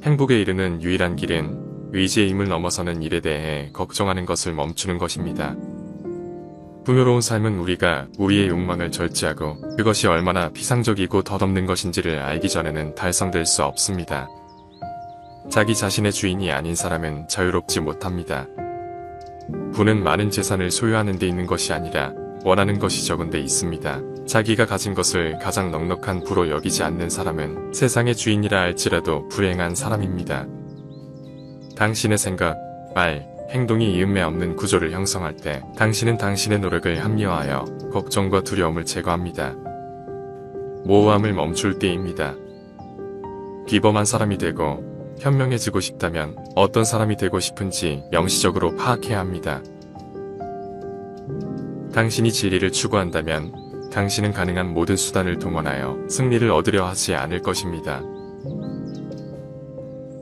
행복에 이르는 유일한 길은 의지의 힘을 넘어서는 일에 대해 걱정하는 것을 멈추는 것입니다. 풍요로운 삶은 우리가 우리의 욕망을 절제하고 그것이 얼마나 피상적이고 덧없는 것인지를 알기 전에는 달성될 수 없습니다. 자기 자신의 주인이 아닌 사람은 자유롭지 못합니다. 부는 많은 재산을 소유하는 데 있는 것이 아니라 원하는 것이 적은 데 있습니다. 자기가 가진 것을 가장 넉넉한 부로 여기지 않는 사람은 세상의 주인이라 할지라도 불행한 사람입니다. 당신의 생각, 말, 행동이 이음매 없는 구조를 형성할 때 당신은 당신의 노력을 합리화하여 걱정과 두려움을 제거합니다. 모호함을 멈출 때입니다. 비범한 사람이 되고 현명해지고 싶다면 어떤 사람이 되고 싶은지 명시적으로 파악해야 합니다. 당신이 진리를 추구한다면 당신은 가능한 모든 수단을 동원하여 승리를 얻으려 하지 않을 것입니다.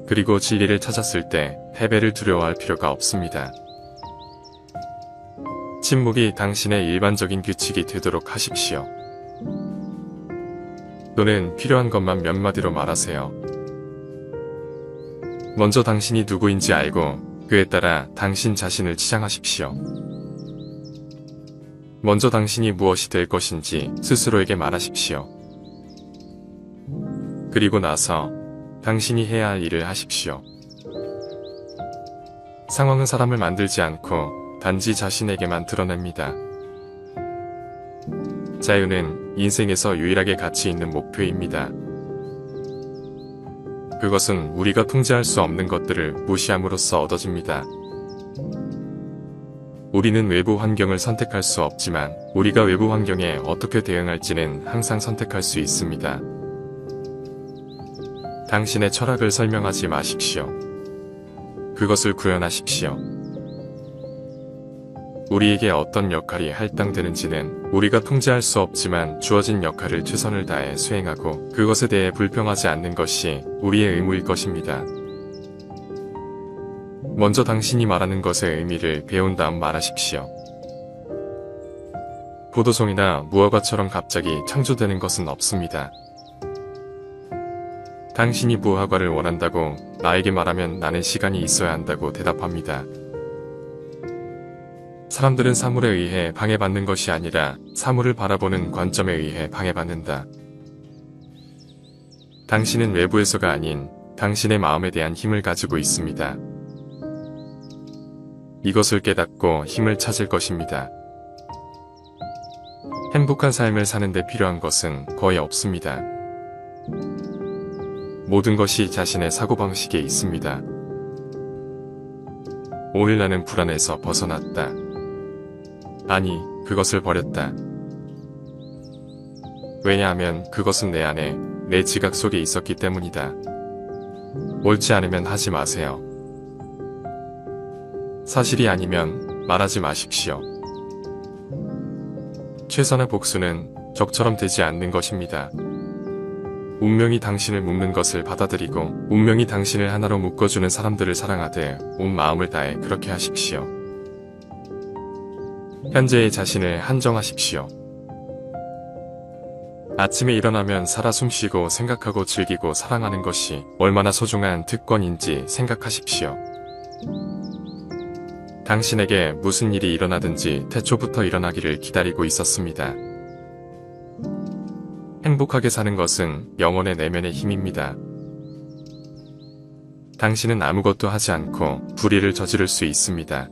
그리고 진리를 찾았을 때 패배를 두려워할 필요가 없습니다. 침묵이 당신의 일반적인 규칙이 되도록 하십시오. 또는 필요한 것만 몇 마디로 말하세요. 먼저 당신이 누구인지 알고 그에 따라 당신 자신을 치장하십시오. 먼저 당신이 무엇이 될 것인지 스스로에게 말하십시오. 그리고 나서 당신이 해야 할 일을 하십시오. 상황은 사람을 만들지 않고 단지 자신에게만 드러냅니다. 자유는 인생에서 유일하게 가치 있는 목표입니다. 그것은 우리가 통제할 수 없는 것들을 무시함으로써 얻어집니다. 우리는 외부 환경을 선택할 수 없지만 우리가 외부 환경에 어떻게 대응할지는 항상 선택할 수 있습니다. 당신의 철학을 설명하지 마십시오. 그것을 구현하십시오. 우리에게 어떤 역할이 할당되는지는 우리가 통제할 수 없지만 주어진 역할을 최선을 다해 수행하고 그것에 대해 불평하지 않는 것이 우리의 의무일 것입니다. 먼저 당신이 말하는 것의 의미를 배운 다음 말하십시오. 포도송이나 무화과처럼 갑자기 창조되는 것은 없습니다. 당신이 무화과를 원한다고 나에게 말하면 나는 시간이 있어야 한다고 대답합니다. 사람들은 사물에 의해 방해받는 것이 아니라 사물을 바라보는 관점에 의해 방해받는다. 당신은 외부에서가 아닌 당신의 마음에 대한 힘을 가지고 있습니다. 이것을 깨닫고 힘을 찾을 것입니다. 행복한 삶을 사는 데 필요한 것은 거의 없습니다. 모든 것이 자신의 사고방식에 있습니다. 오늘 나는 불안에서 벗어났다. 아니, 그것을 버렸다. 왜냐하면 그것은 내 안에, 내 지각 속에 있었기 때문이다. 옳지 않으면 하지 마세요. 사실이 아니면 말하지 마십시오. 최선의 복수는 적처럼 되지 않는 것입니다. 운명이 당신을 묶는 것을 받아들이고 운명이 당신을 하나로 묶어주는 사람들을 사랑하되 온 마음을 다해 그렇게 하십시오. 현재의 자신을 한정하십시오. 아침에 일어나면 살아 숨쉬고 생각하고 즐기고 사랑하는 것이 얼마나 소중한 특권인지 생각하십시오. 당신에게 무슨 일이 일어나든지 태초부터 일어나기를 기다리고 있었습니다. 행복하게 사는 것은 영혼의 내면의 힘입니다. 당신은 아무것도 하지 않고 불의를 저지를 수 있습니다.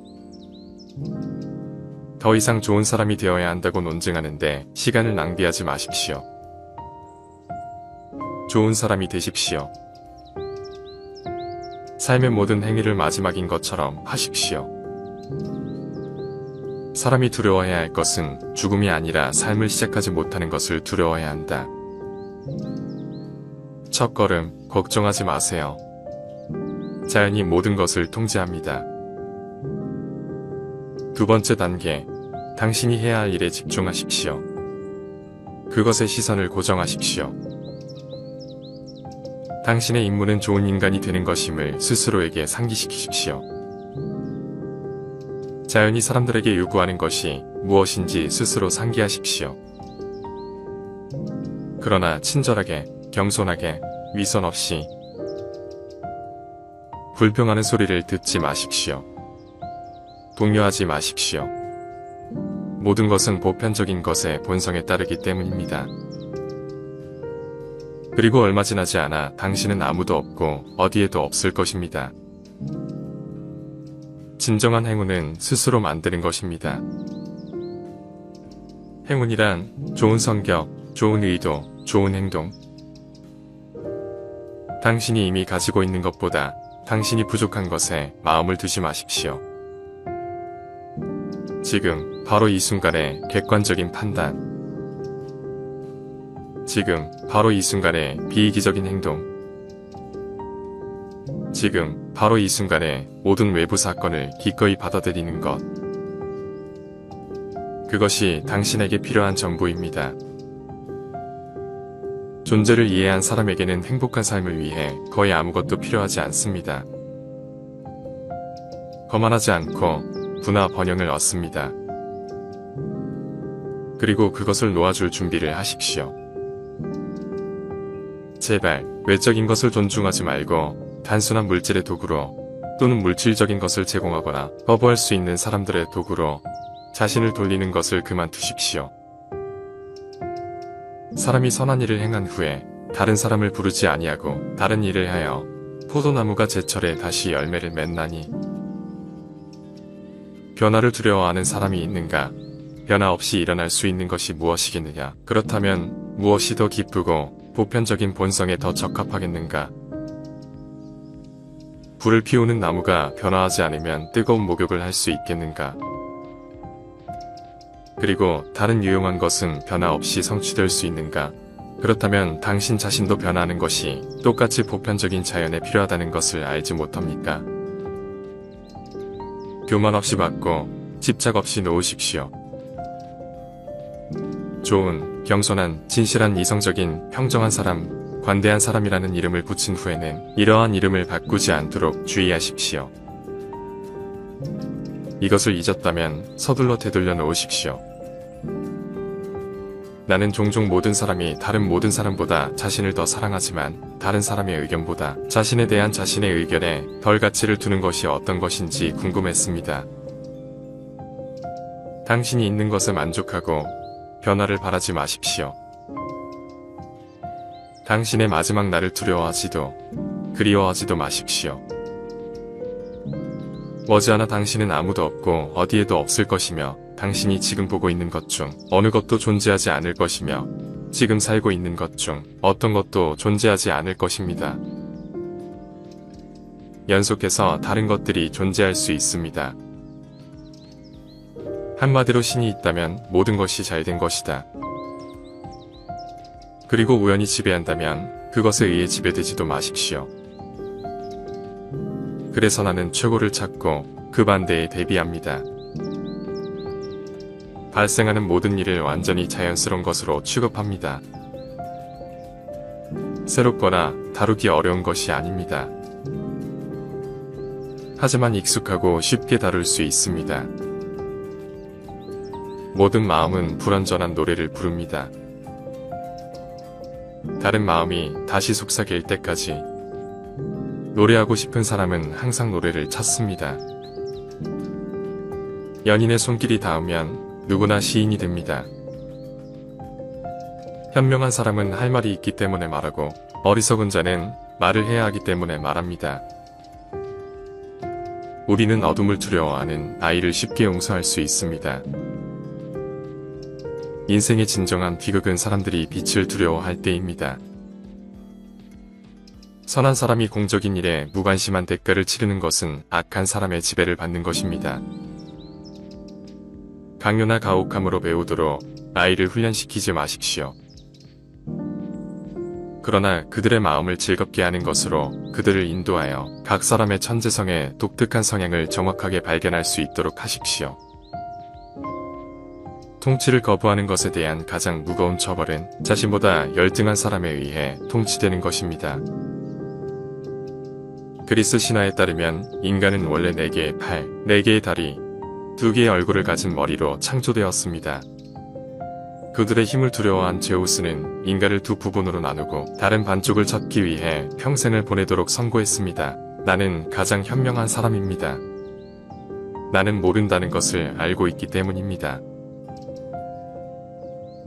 더 이상 좋은 사람이 되어야 한다고 논증하는데 시간을 낭비하지 마십시오. 좋은 사람이 되십시오. 삶의 모든 행위를 마지막인 것처럼 하십시오. 사람이 두려워해야 할 것은 죽음이 아니라 삶을 시작하지 못하는 것을 두려워해야 한다. 첫걸음, 걱정하지 마세요. 자연이 모든 것을 통제합니다. 두 번째 단계, 당신이 해야 할 일에 집중하십시오. 그것의 시선을 고정하십시오. 당신의 임무는 좋은 인간이 되는 것임을 스스로에게 상기시키십시오. 자연이 사람들에게 요구하는 것이 무엇인지 스스로 상기하십시오. 그러나 친절하게, 겸손하게, 위선 없이 불평하는 소리를 듣지 마십시오. 독려하지 마십시오. 모든 것은 보편적인 것의 본성에 따르기 때문입니다. 그리고 얼마 지나지 않아 당신은 아무도 없고 어디에도 없을 것입니다. 진정한 행운은 스스로 만드는 것입니다. 행운이란 좋은 성격, 좋은 의도, 좋은 행동. 당신이 이미 가지고 있는 것보다 당신이 부족한 것에 마음을 두지 마십시오. 지금 바로 이 순간의 객관적인 판단. 지금 바로 이 순간의 비이기적인 행동. 지금 바로 이 순간의 모든 외부 사건을 기꺼이 받아들이는 것. 그것이 당신에게 필요한 전부입니다. 존재를 이해한 사람에게는 행복한 삶을 위해 거의 아무것도 필요하지 않습니다. 거만하지 않고 분화 번영을 얻습니다. 그리고 그것을 놓아줄 준비를 하십시오. 제발 외적인 것을 존중하지 말고 단순한 물질의 도구로 또는 물질적인 것을 제공하거나 거부할 수 있는 사람들의 도구로 자신을 돌리는 것을 그만두십시오. 사람이 선한 일을 행한 후에 다른 사람을 부르지 아니하고 다른 일을 하여 포도나무가 제철에 다시 열매를 맺나니. 변화를 두려워하는 사람이 있는가? 변화 없이 일어날 수 있는 것이 무엇이겠느냐? 그렇다면 무엇이 더 기쁘고 보편적인 본성에 더 적합하겠는가? 불을 피우는 나무가 변화하지 않으면 뜨거운 목욕을 할 수 있겠는가? 그리고 다른 유용한 것은 변화 없이 성취될 수 있는가? 그렇다면 당신 자신도 변화하는 것이 똑같이 보편적인 자연에 필요하다는 것을 알지 못합니까? 교만 없이 받고 집착 없이 놓으십시오. 좋은, 겸손한, 진실한, 이성적인, 평정한 사람, 관대한 사람이라는 이름을 붙인 후에는 이러한 이름을 바꾸지 않도록 주의하십시오. 이것을 잊었다면 서둘러 되돌려 놓으십시오. 나는 종종 모든 사람이 다른 모든 사람보다 자신을 더 사랑하지만 다른 사람의 의견보다 자신에 대한 자신의 의견에 덜 가치를 두는 것이 어떤 것인지 궁금했습니다. 당신이 있는 것에 만족하고 변화를 바라지 마십시오. 당신의 마지막 날을 두려워하지도 그리워하지도 마십시오. 머지않아 당신은 아무도 없고 어디에도 없을 것이며 당신이 지금 보고 있는 것 중 어느 것도 존재하지 않을 것이며 지금 살고 있는 것 중 어떤 것도 존재하지 않을 것입니다. 연속해서 다른 것들이 존재할 수 있습니다. 한마디로 신이 있다면 모든 것이 잘된 것이다. 그리고 우연히 지배한다면 그것에 의해 지배되지도 마십시오. 그래서 나는 최고를 찾고 그 반대에 대비합니다. 발생하는 모든 일을 완전히 자연스러운 것으로 취급합니다. 새롭거나 다루기 어려운 것이 아닙니다. 하지만 익숙하고 쉽게 다룰 수 있습니다. 모든 마음은 불완전한 노래를 부릅니다. 다른 마음이 다시 속삭일 때까지 노래하고 싶은 사람은 항상 노래를 찾습니다. 연인의 손길이 닿으면 누구나 시인이 됩니다. 현명한 사람은 할 말이 있기 때문에 말하고 어리석은 자는 말을 해야 하기 때문에 말합니다. 우리는 어둠을 두려워하는 아이를 쉽게 용서할 수 있습니다. 인생의 진정한 비극은 사람들이 빛을 두려워할 때입니다. 선한 사람이 공적인 일에 무관심한 대가를 치르는 것은 악한 사람의 지배를 받는 것입니다. 강요나 가혹함으로 배우도록 아이를 훈련시키지 마십시오. 그러나 그들의 마음을 즐겁게 하는 것으로 그들을 인도하여 각 사람의 천재성의 독특한 성향을 정확하게 발견할 수 있도록 하십시오. 통치를 거부하는 것에 대한 가장 무거운 처벌은 자신보다 열등한 사람에 의해 통치되는 것입니다. 그리스 신화에 따르면 인간은 원래 4개의 팔, 4개의 다리, 2개의 얼굴을 가진 머리로 창조되었습니다. 그들의 힘을 두려워한 제우스는 인간을 두 부분으로 나누고 다른 반쪽을 찾기 위해 평생을 보내도록 선고했습니다. 나는 가장 현명한 사람입니다. 나는 모른다는 것을 알고 있기 때문입니다.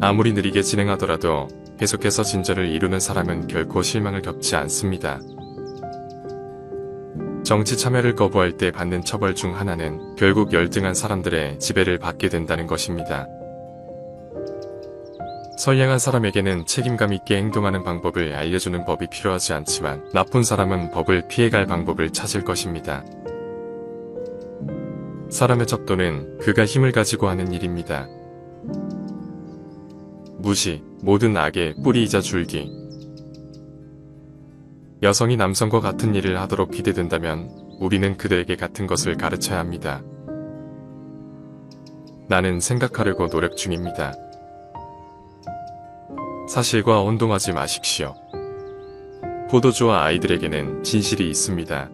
아무리 느리게 진행하더라도 계속해서 진전을 이루는 사람은 결코 실망을 겪지 않습니다. 정치 참여를 거부할 때 받는 처벌 중 하나는 결국 열등한 사람들의 지배를 받게 된다는 것입니다. 선량한 사람에게는 책임감 있게 행동하는 방법을 알려주는 법이 필요하지 않지만 나쁜 사람은 법을 피해갈 방법을 찾을 것입니다. 사람의 척도는 그가 힘을 가지고 하는 일입니다. 무시, 모든 악의 뿌리이자 줄기. 여성이 남성과 같은 일을 하도록 기대된다면 우리는 그들에게 같은 것을 가르쳐야 합니다. 나는 생각하려고 노력 중입니다. 사실과 혼동하지 마십시오. 포도주와 아이들에게는 진실이 있습니다.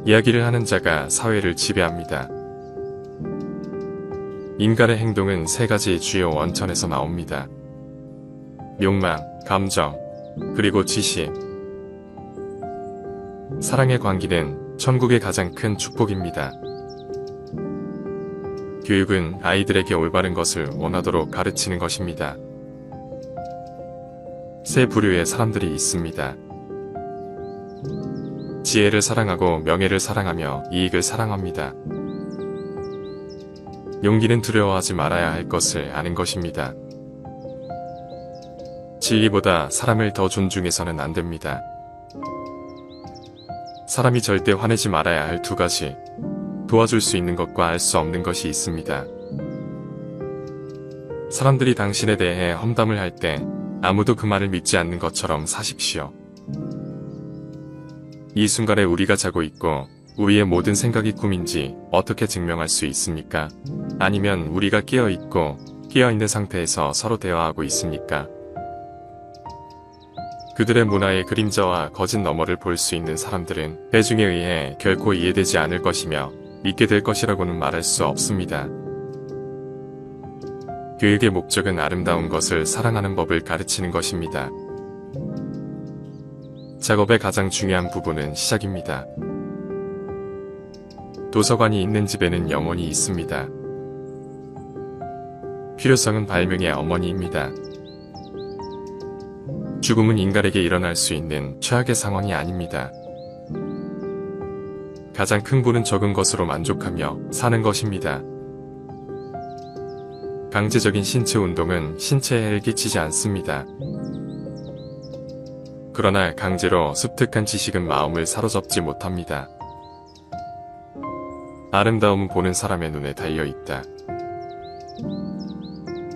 이야기를 하는 자가 사회를 지배합니다. 인간의 행동은 세 가지 주요 원천에서 나옵니다. 욕망, 감정, 그리고 지식. 사랑의 관계는 천국의 가장 큰 축복입니다. 교육은 아이들에게 올바른 것을 원하도록 가르치는 것입니다. 세 부류의 사람들이 있습니다. 지혜를 사랑하고 명예를 사랑하며 이익을 사랑합니다. 용기는 두려워하지 말아야 할 것을 아는 것입니다. 진리보다 사람을 더 존중해서는 안 됩니다. 사람이 절대 화내지 말아야 할 두 가지. 도와줄 수 있는 것과 알 수 없는 것이 있습니다. 사람들이 당신에 대해 험담을 할 때 아무도 그 말을 믿지 않는 것처럼 사십시오. 이 순간에 우리가 자고 있고 우리의 모든 생각이 꿈인지 어떻게 증명할 수 있습니까? 아니면 우리가 깨어있고 깨어있는 상태에서 서로 대화하고 있습니까? 그들의 문화의 그림자와 거짓 너머를 볼 수 있는 사람들은 대중에 의해 결코 이해되지 않을 것이며 믿게 될 것이라고는 말할 수 없습니다. 교육의 목적은 아름다운 것을 사랑하는 법을 가르치는 것입니다. 작업의 가장 중요한 부분은 시작입니다. 도서관이 있는 집에는 영혼이 있습니다. 필요성은 발명의 어머니입니다. 죽음은 인간에게 일어날 수 있는 최악의 상황이 아닙니다. 가장 큰 부는 적은 것으로 만족하며 사는 것입니다. 강제적인 신체 운동은 신체에 해를 끼치지 않습니다. 그러나 강제로 습득한 지식은 마음을 사로잡지 못합니다. 아름다움은 보는 사람의 눈에 달려있다.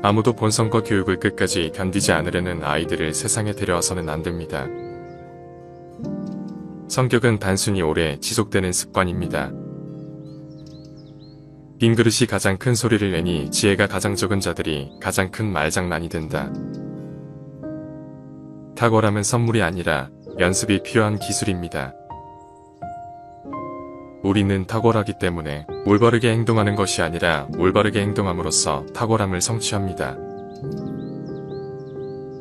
아무도 본성과 교육을 끝까지 견디지 않으려는 아이들을 세상에 데려와서는 안 됩니다. 성격은 단순히 오래 지속되는 습관입니다. 빈 그릇이 가장 큰 소리를 내니 지혜가 가장 적은 자들이 가장 큰 말장난이 된다. 탁월함은 선물이 아니라 연습이 필요한 기술입니다. 우리는 탁월하기 때문에 올바르게 행동하는 것이 아니라 올바르게 행동함으로써 탁월함을 성취합니다.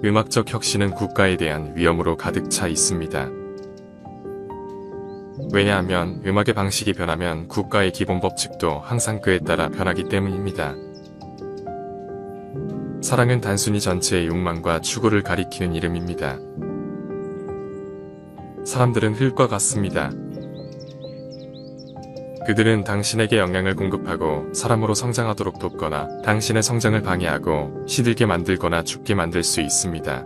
음악적 혁신은 국가에 대한 위험으로 가득 차 있습니다. 왜냐하면 음악의 방식이 변하면 국가의 기본 법칙도 항상 그에 따라 변하기 때문입니다. 사랑은 단순히 전체의 욕망과 추구를 가리키는 이름입니다. 사람들은 흙과 같습니다. 그들은 당신에게 영향을 공급하고 사람으로 성장하도록 돕거나 당신의 성장을 방해하고 시들게 만들거나 죽게 만들 수 있습니다.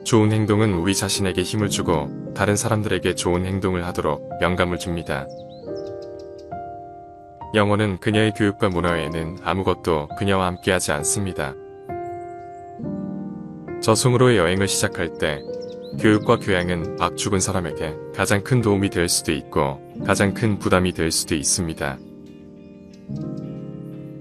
좋은 행동은 우리 자신에게 힘을 주고 다른 사람들에게 좋은 행동을 하도록 영감을 줍니다. 영혼은 그녀의 교육과 문화 외에는 아무것도 그녀와 함께하지 않습니다. 저승으로의 여행을 시작할 때 교육과 교양은 막 죽은 사람에게 가장 큰 도움이 될 수도 있고 가장 큰 부담이 될 수도 있습니다.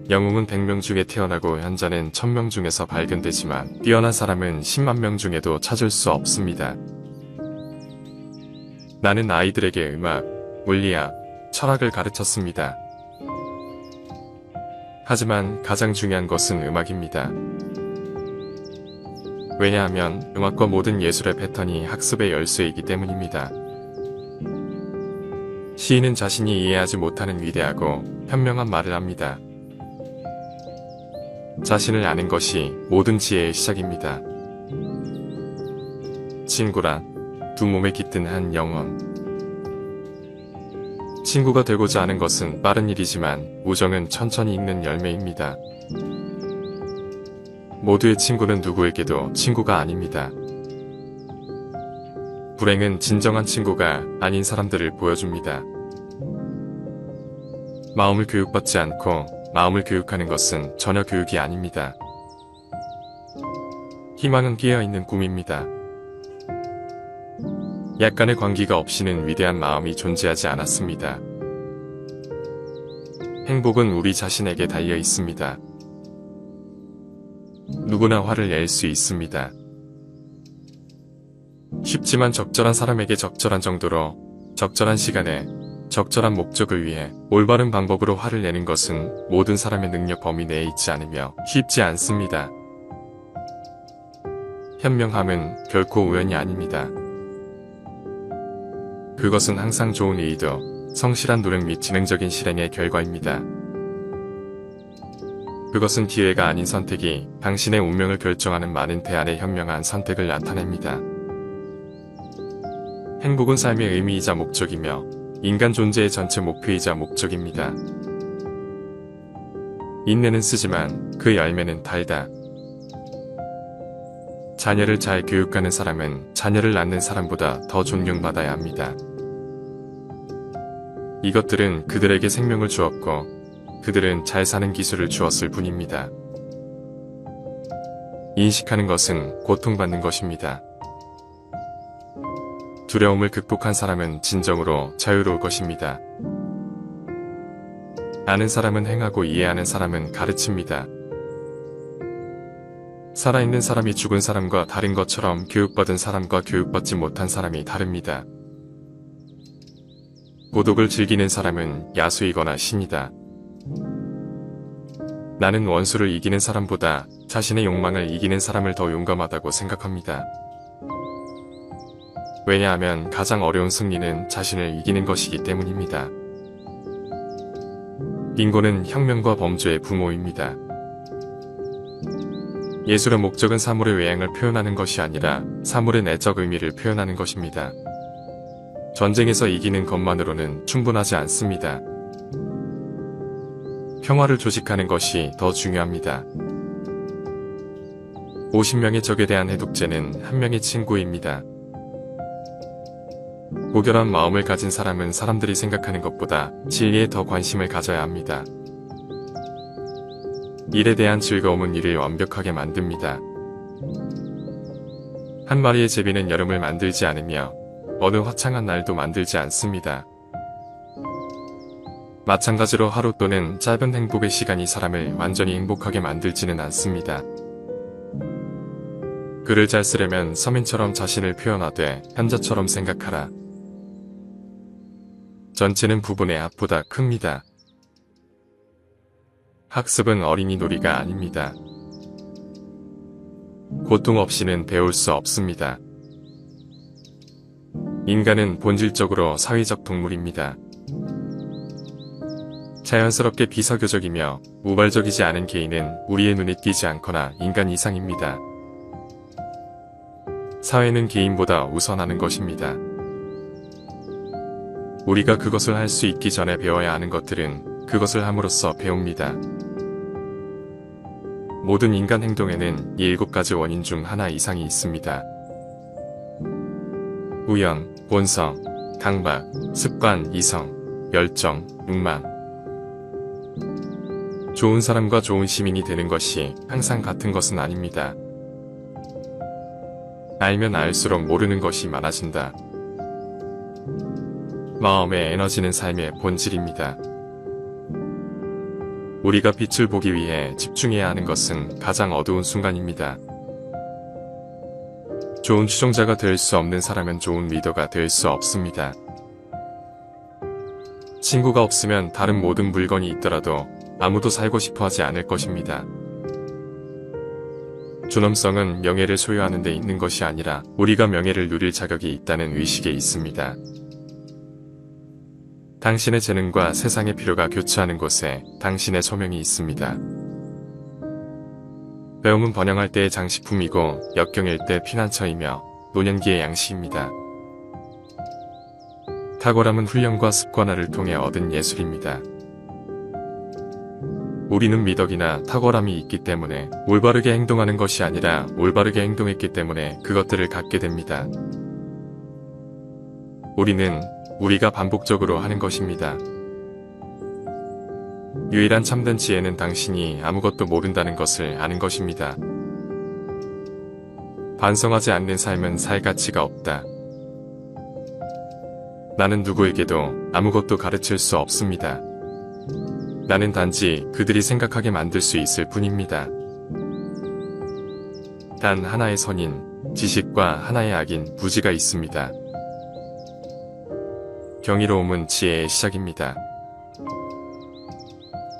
영웅은 100명 중에 태어나고 현자는 1000명 중에서 발견되지만 뛰어난 사람은 10만 명 중에도 찾을 수 없습니다. 나는 아이들에게 음악, 물리학, 철학을 가르쳤습니다. 하지만 가장 중요한 것은 음악입니다. 왜냐하면 음악과 모든 예술의 패턴이 학습의 열쇠이기 때문입니다. 시인은 자신이 이해하지 못하는 위대하고 현명한 말을 합니다. 자신을 아는 것이 모든 지혜의 시작입니다. 친구라, 두 몸에 깃든 한 영혼. 친구가 되고자 하는 것은 빠른 일이지만 우정은 천천히 익는 열매입니다. 모두의 친구는 누구에게도 친구가 아닙니다. 불행은 진정한 친구가 아닌 사람들을 보여줍니다. 마음을 교육받지 않고 마음을 교육하는 것은 전혀 교육이 아닙니다. 희망은 깨어있는 꿈입니다. 약간의 관계가 없이는 위대한 마음이 존재하지 않았습니다. 행복은 우리 자신에게 달려 있습니다. 누구나 화를 낼 수 있습니다. 쉽지만 적절한 사람에게 적절한 정도로, 적절한 시간에, 적절한 목적을 위해 올바른 방법으로 화를 내는 것은 모든 사람의 능력 범위 내에 있지 않으며 쉽지 않습니다. 현명함은 결코 우연이 아닙니다. 그것은 항상 좋은 의도, 성실한 노력 및 지능적인 실행의 결과입니다. 그것은 기회가 아닌 선택이 당신의 운명을 결정하는 많은 대안의 현명한 선택을 나타냅니다. 행복은 삶의 의미이자 목적이며 인간 존재의 전체 목표이자 목적입니다. 인내는 쓰지만 그 열매는 달다. 자녀를 잘 교육하는 사람은 자녀를 낳는 사람보다 더 존경받아야 합니다. 이것들은 그들에게 생명을 주었고 그들은 잘 사는 기술을 주었을 뿐입니다. 인식하는 것은 고통받는 것입니다. 두려움을 극복한 사람은 진정으로 자유로울 것입니다. 아는 사람은 행하고 이해하는 사람은 가르칩니다. 살아있는 사람이 죽은 사람과 다른 것처럼 교육받은 사람과 교육받지 못한 사람이 다릅니다. 고독을 즐기는 사람은 야수이거나 신이다. 나는 원수를 이기는 사람보다 자신의 욕망을 이기는 사람을 더 용감하다고 생각합니다. 왜냐하면 가장 어려운 승리는 자신을 이기는 것이기 때문입니다. 빙고는 혁명과 범죄의 부모입니다. 예술의 목적은 사물의 외양을 표현하는 것이 아니라 사물의 내적 의미를 표현하는 것입니다. 전쟁에서 이기는 것만으로는 충분하지 않습니다. 평화를 조직하는 것이 더 중요합니다. 50명의 적에 대한 해독제는 한 명의 친구입니다. 고결한 마음을 가진 사람은 사람들이 생각하는 것보다 진리에 더 관심을 가져야 합니다. 일에 대한 즐거움은 일을 완벽하게 만듭니다. 한 마리의 제비는 여름을 만들지 않으며 어느 화창한 날도 만들지 않습니다. 마찬가지로 하루 또는 짧은 행복의 시간이 사람을 완전히 행복하게 만들지는 않습니다. 글을 잘 쓰려면 서민처럼 자신을 표현하되 현자처럼 생각하라. 전체는 부분의 합보다 큽니다. 학습은 어린이 놀이가 아닙니다. 고통 없이는 배울 수 없습니다. 인간은 본질적으로 사회적 동물입니다. 자연스럽게 비서교적이며 우발적이지 않은 개인은 우리의 눈에 띄지 않거나 인간 이상입니다. 사회는 개인보다 우선하는 것입니다. 우리가 그것을 할 수 있기 전에 배워야 하는 것들은 그것을 함으로써 배웁니다. 모든 인간 행동에는 이 7가지 원인 중 하나 이상이 있습니다. 우연, 본성, 강박, 습관, 이성, 열정, 욕망. 좋은 사람과 좋은 시민이 되는 것이 항상 같은 것은 아닙니다. 알면 알수록 모르는 것이 많아진다. 마음의 에너지는 삶의 본질입니다. 우리가 빛을 보기 위해 집중해야 하는 것은 가장 어두운 순간입니다. 좋은 추종자가 될 수 없는 사람은 좋은 리더가 될 수 없습니다. 친구가 없으면 다른 모든 물건이 있더라도 아무도 살고 싶어 하지 않을 것입니다. 존엄성은 명예를 소유하는 데 있는 것이 아니라 우리가 명예를 누릴 자격이 있다는 의식에 있습니다. 당신의 재능과 세상의 필요가 교차하는 곳에 당신의 소명이 있습니다. 배움은 번영할 때의 장식품이고 역경일 때 피난처이며 노년기의 양식입니다. 탁월함은 훈련과 습관화를 통해 얻은 예술입니다. 우리는 미덕이나 탁월함이 있기 때문에 올바르게 행동하는 것이 아니라 올바르게 행동했기 때문에 그것들을 갖게 됩니다. 우리는 우리가 반복적으로 하는 것입니다. 유일한 참된 지혜는 당신이 아무것도 모른다는 것을 아는 것입니다. 반성하지 않는 삶은 살 가치가 없다. 나는 누구에게도 아무것도 가르칠 수 없습니다. 나는 단지 그들이 생각하게 만들 수 있을 뿐입니다. 단 하나의 선인, 지식과 하나의 악인, 무지가 있습니다. 경이로움은 지혜의 시작입니다.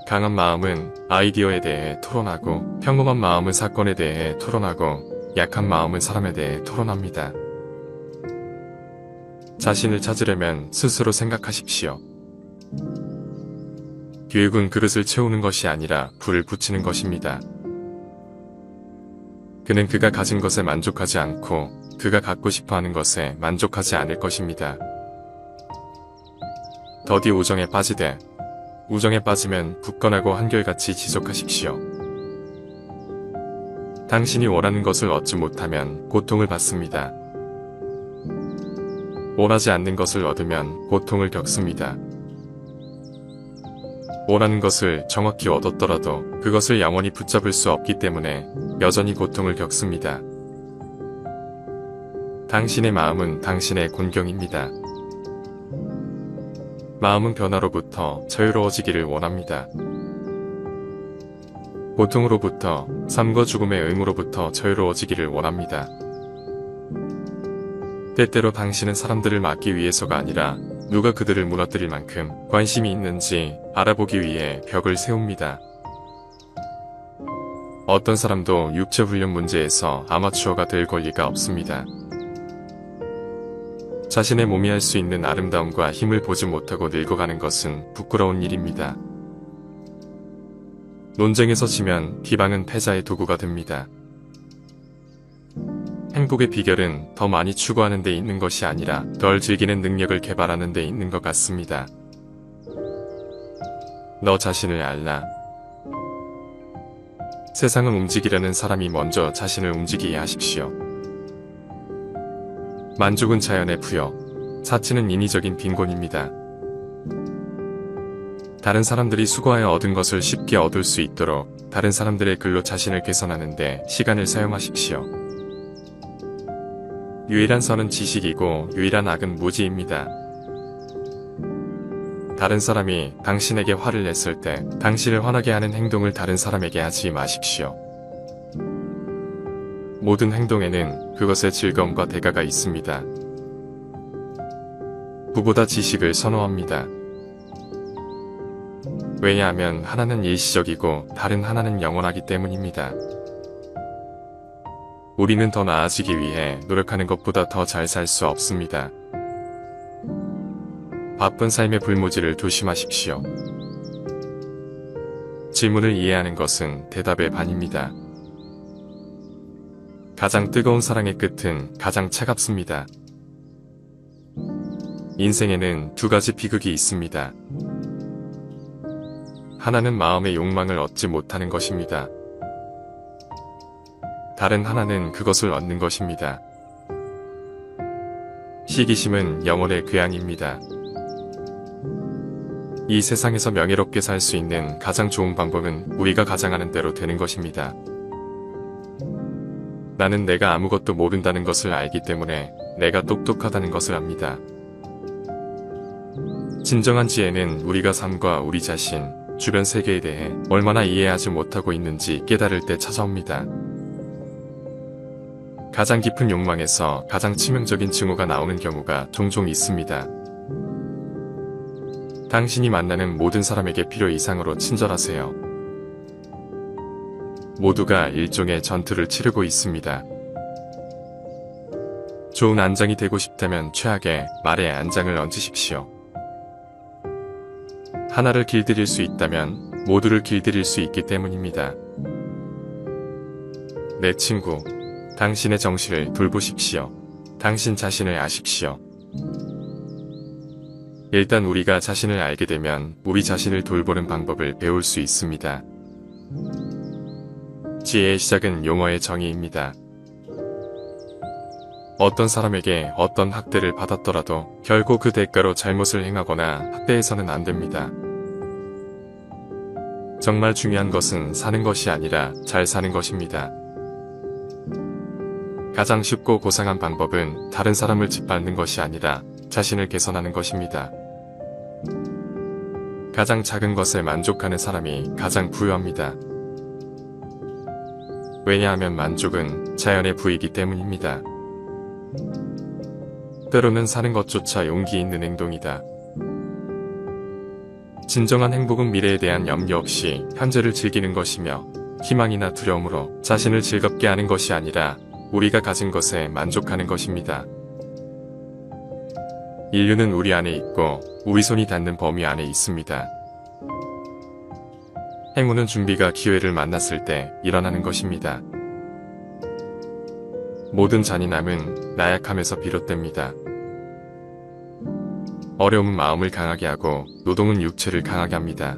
강한 마음은 아이디어에 대해 토론하고, 평범한 마음은 사건에 대해 토론하고, 약한 마음은 사람에 대해 토론합니다. 자신을 찾으려면 스스로 생각하십시오. 교육은 그릇을 채우는 것이 아니라 불을 붙이는 것입니다. 그는 그가 가진 것에 만족하지 않고 그가 갖고 싶어하는 것에 만족하지 않을 것입니다. 더디 우정에 빠지되 우정에 빠지면 굳건하고 한결같이 지속하십시오. 당신이 원하는 것을 얻지 못하면 고통을 받습니다. 원하지 않는 것을 얻으면 고통을 겪습니다. 원하는 것을 정확히 얻었더라도 그것을 영원히 붙잡을 수 없기 때문에 여전히 고통을 겪습니다. 당신의 마음은 당신의 곤경입니다. 마음은 변화로부터 자유로워지기를 원합니다. 고통으로부터, 삶과 죽음의 의무로부터 자유로워지기를 원합니다. 때때로 당신은 사람들을 막기 위해서가 아니라 누가 그들을 무너뜨릴 만큼 관심이 있는지 알아보기 위해 벽을 세웁니다. 어떤 사람도 육체 훈련 문제에서 아마추어가 될 권리가 없습니다. 자신의 몸이 할 수 있는 아름다움과 힘을 보지 못하고 늙어가는 것은 부끄러운 일입니다. 논쟁에서 지면 비방은 패자의 도구가 됩니다. 행복의 비결은 더 많이 추구하는 데 있는 것이 아니라 덜 즐기는 능력을 개발하는 데 있는 것 같습니다. 너 자신을 알라. 세상을 움직이려는 사람이 먼저 자신을 움직이게 하십시오. 만족은 자연의 부여, 사치는 인위적인 빈곤입니다. 다른 사람들이 수고하여 얻은 것을 쉽게 얻을 수 있도록 다른 사람들의 글로 자신을 개선하는 데 시간을 사용하십시오. 유일한 선은 지식이고 유일한 악은 무지입니다. 다른 사람이 당신에게 화를 냈을 때 당신을 화나게 하는 행동을 다른 사람에게 하지 마십시오. 모든 행동에는 그것의 즐거움과 대가가 있습니다. 부보다 지식을 선호합니다. 왜냐하면 하나는 일시적이고 다른 하나는 영원하기 때문입니다. 우리는 더 나아지기 위해 노력하는 것보다 더 잘 살 수 없습니다. 바쁜 삶의 불모지를 조심하십시오. 질문을 이해하는 것은 대답의 반입니다. 가장 뜨거운 사랑의 끝은 가장 차갑습니다. 인생에는 두 가지 비극이 있습니다. 하나는 마음의 욕망을 얻지 못하는 것입니다. 다른 하나는 그것을 얻는 것입니다. 시기심은 영혼의 궤양입니다. 이 세상에서 명예롭게 살 수 있는 가장 좋은 방법은 우리가 가장하는 대로 되는 것입니다. 나는 내가 아무것도 모른다는 것을 알기 때문에 내가 똑똑하다는 것을 압니다. 진정한 지혜는 우리가 삶과 우리 자신, 주변 세계에 대해 얼마나 이해하지 못하고 있는지 깨달을 때 찾아옵니다. 가장 깊은 욕망에서 가장 치명적인 증오가 나오는 경우가 종종 있습니다. 당신이 만나는 모든 사람에게 필요 이상으로 친절하세요. 모두가 일종의 전투를 치르고 있습니다. 좋은 안장이 되고 싶다면 최악의 말에 안장을 얹으십시오. 하나를 길들일 수 있다면 모두를 길들일 수 있기 때문입니다. 내 친구, 당신의 정신을 돌보십시오. 당신 자신을 아십시오. 일단 우리가 자신을 알게 되면 우리 자신을 돌보는 방법을 배울 수 있습니다. 지혜의 시작은 용어의 정의입니다. 어떤 사람에게 어떤 학대를 받았더라도 결국 그 대가로 잘못을 행하거나 학대해서는 안 됩니다. 정말 중요한 것은 사는 것이 아니라 잘 사는 것입니다. 가장 쉽고 고상한 방법은 다른 사람을 짓밟는 것이 아니라 자신을 개선하는 것입니다. 가장 작은 것에 만족하는 사람이 가장 부유합니다. 왜냐하면 만족은 자연의 부이기 때문입니다. 때로는 사는 것조차 용기 있는 행동이다. 진정한 행복은 미래에 대한 염려 없이 현재를 즐기는 것이며 희망이나 두려움으로 자신을 즐겁게 하는 것이 아니라 우리가 가진 것에 만족하는 것입니다. 인류는 우리 안에 있고 우리 손이 닿는 범위 안에 있습니다. 행운은 준비가 기회를 만났을 때 일어나는 것입니다. 모든 잔인함은 나약함에서 비롯됩니다. 어려움은 마음을 강하게 하고 노동은 육체를 강하게 합니다.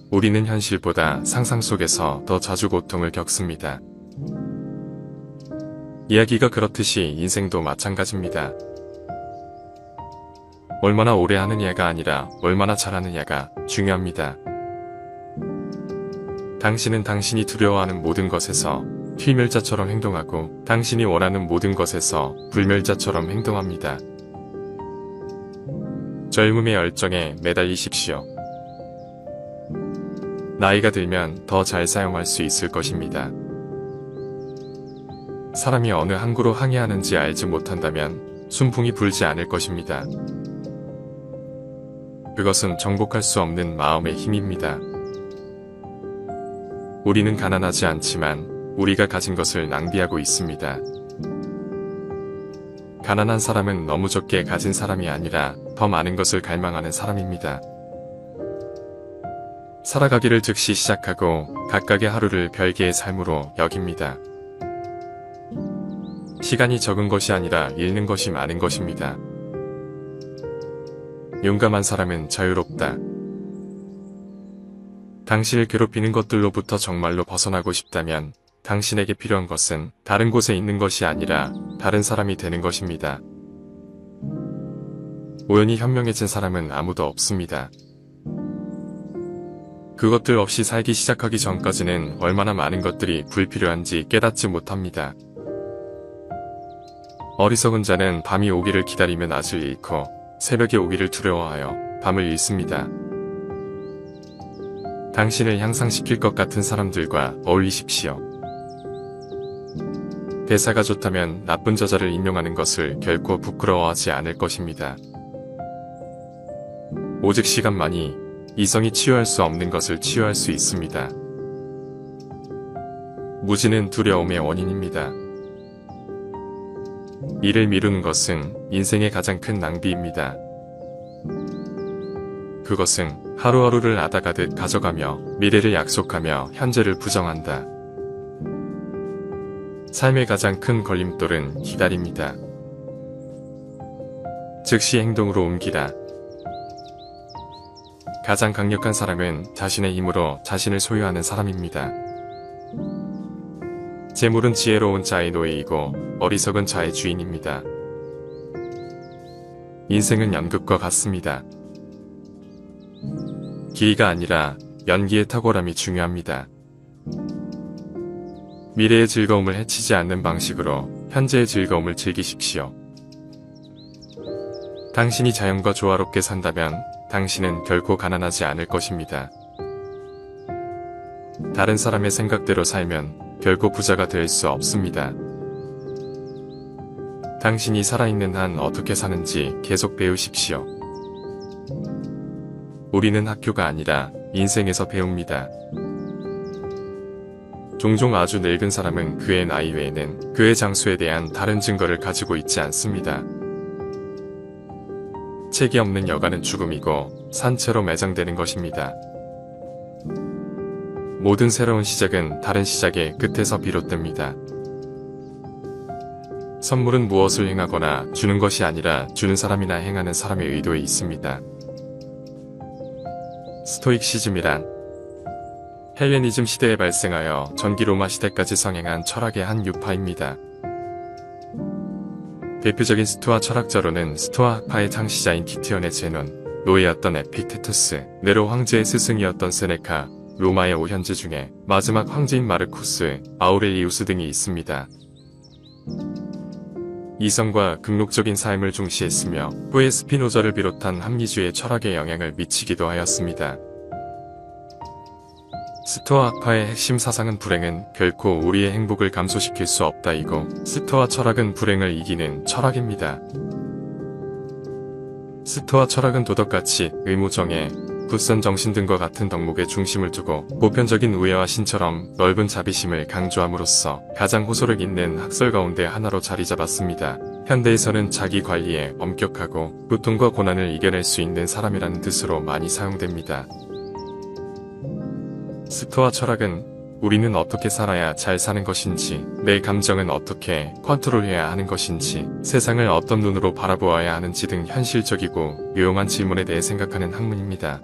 우리는 현실보다 상상 속에서 더 자주 고통을 겪습니다. 이야기가 그렇듯이 인생도 마찬가지입니다. 얼마나 오래 하느냐가 아니라 얼마나 잘하느냐가 중요합니다. 당신은 당신이 두려워하는 모든 것에서 필멸자처럼 행동하고 당신이 원하는 모든 것에서 불멸자처럼 행동합니다. 젊음의 열정에 매달리십시오. 나이가 들면 더 잘 사용할 수 있을 것입니다. 사람이 어느 항구로 항해하는지 알지 못한다면 순풍이 불지 않을 것입니다. 그것은 정복할 수 없는 마음의 힘입니다. 우리는 가난하지 않지만 우리가 가진 것을 낭비하고 있습니다. 가난한 사람은 너무 적게 가진 사람이 아니라 더 많은 것을 갈망하는 사람입니다. 살아가기를 즉시 시작하고 각각의 하루를 별개의 삶으로 여깁니다. 시간이 적은 것이 아니라 잃는 것이 많은 것입니다. 용감한 사람은 자유롭다. 당신을 괴롭히는 것들로부터 정말로 벗어나고 싶다면 당신에게 필요한 것은 다른 곳에 있는 것이 아니라 다른 사람이 되는 것입니다. 우연히 현명해진 사람은 아무도 없습니다. 그것들 없이 살기 시작하기 전까지는 얼마나 많은 것들이 불필요한지 깨닫지 못합니다. 어리석은 자는 밤이 오기를 기다리며 낮을 잃고 새벽이 오기를 두려워하여 밤을 잃습니다. 당신을 향상시킬 것 같은 사람들과 어울리십시오. 대사가 좋다면 나쁜 저자를 인용하는 것을 결코 부끄러워하지 않을 것입니다. 오직 시간만이 이성이 치유할 수 없는 것을 치유할 수 있습니다. 무지는 두려움의 원인입니다. 일을 미루는 것은 인생의 가장 큰 낭비입니다. 그것은 하루하루를 아다가듯 가져가며 미래를 약속하며 현재를 부정한다. 삶의 가장 큰 걸림돌은 기다립니다. 즉시 행동으로 옮기라. 가장 강력한 사람은 자신의 힘으로 자신을 소유하는 사람입니다. 재물은 지혜로운 자의 노예이고 어리석은 자의 주인입니다. 인생은 연극과 같습니다. 기이가 아니라 연기의 탁월함이 중요합니다. 미래의 즐거움을 해치지 않는 방식으로 현재의 즐거움을 즐기십시오. 당신이 자연과 조화롭게 산다면 당신은 결코 가난하지 않을 것입니다. 다른 사람의 생각대로 살면 결코 부자가 될 수 없습니다. 당신이 살아있는 한 어떻게 사는지 계속 배우십시오. 우리는 학교가 아니라 인생에서 배웁니다. 종종 아주 늙은 사람은 그의 나이 외에는 그의 장수에 대한 다른 증거를 가지고 있지 않습니다. 책이 없는 여가는 죽음이고 산채로 매장되는 것입니다. 모든 새로운 시작은 다른 시작의 끝에서 비롯됩니다. 선물은 무엇을 행하거나 주는 것이 아니라 주는 사람이나 행하는 사람의 의도에 있습니다. 스토익시즘이란 헬레니즘 시대에 발생하여 전기 로마 시대까지 성행한 철학의 한 유파입니다. 대표적인 스토아 철학자로는 스토아 학파의 창시자인 키티언의 제논, 노예였던 에픽테투스, 네로 황제의 스승이었던 세네카, 로마의 오현제 중에 마지막 황제인 마르쿠스, 아우렐리우스 등이 있습니다. 이성과 극록적인 삶을 중시했으며 후에 스피노자를 비롯한 합리주의 철학에 영향을 미치기도 하였습니다. 스토아 학파의 핵심 사상은 불행은 결코 우리의 행복을 감소시킬 수 없다이고 스토아 철학은 불행을 이기는 철학입니다. 스토아 철학은 도덕가치, 의무정예, 굳선 정신 등과 같은 덕목에 중심을 두고 보편적인 우애와 신처럼 넓은 자비심을 강조함으로써 가장 호소력 있는 학설 가운데 하나로 자리 잡았습니다. 현대에서는 자기 관리에 엄격하고 고통과 고난을 이겨낼 수 있는 사람이라는 뜻으로 많이 사용됩니다. 스토아 철학은 우리는 어떻게 살아야 잘 사는 것인지, 내 감정은 어떻게 컨트롤해야 하는 것인지, 세상을 어떤 눈으로 바라보아야 하는지 등 현실적이고 유용한 질문에 대해 생각하는 학문입니다.